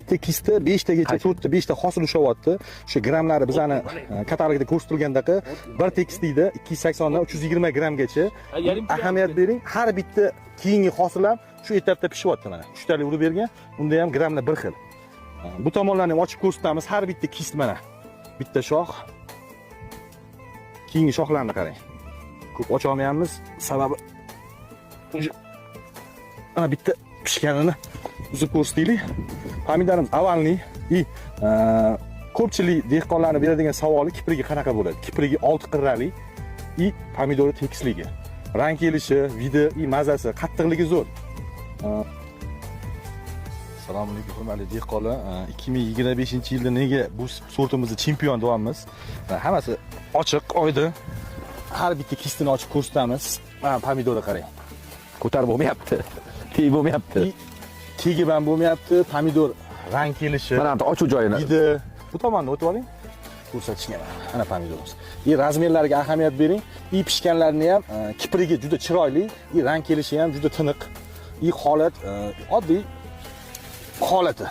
Tekisda 5 tagacha, 4 ta, 5 ta hosil ushlayapti. O'sha grammlari bizani katalogda ko'rsatilgandaqa bir tekislikda 280 dan 320 grammgacha. Ahamiyat bering, har bitta keyingi hosil ham shu etapda pishyapti mana. 3 talik urib bergan. Unda ham grammlar bir xil. Bu tomonlarni ham ochib ko'rsatamiz. Har bitta kist mana. Bitta shox. Keyingi shoxlarni qarang. Ko'p ocha olmayapmiz, sababi ana bitta pishganini uzib ko'rsataylik. Pomidorimiz avvalni ko'pchilik dehqonlarning beradigan savoli kiprigi qanaqa bo'ladi? Kiprigi 6 qirrali pomidori tekisligi. Rang kelishi, vidi, mazasi, qattiqligi zo'r. Assalomu alaykum hurmatli dehqonlar. 2025-yilda nega bu sortimizni chempion deyapmiz? Hammasi ochiq, oydin. Har bitta kistini ochib ko'rsatamiz. Mana pomidorni qarang. Ko'tarib bo'lmayapti. Teg bo'lmayapti. Tegib ham bo'lmayapti. Pomidor rang kelishi. Mana bu ochuv joyini. Idi. Bu tomonni o'tib oling. Ko'rsatishga mana pomidorimiz. Razmerlariga ahamiyat bering. Pishganlarni ham kiprigi juda chiroyli, rang kelishi ham juda tiniq. Holat oddiy holati.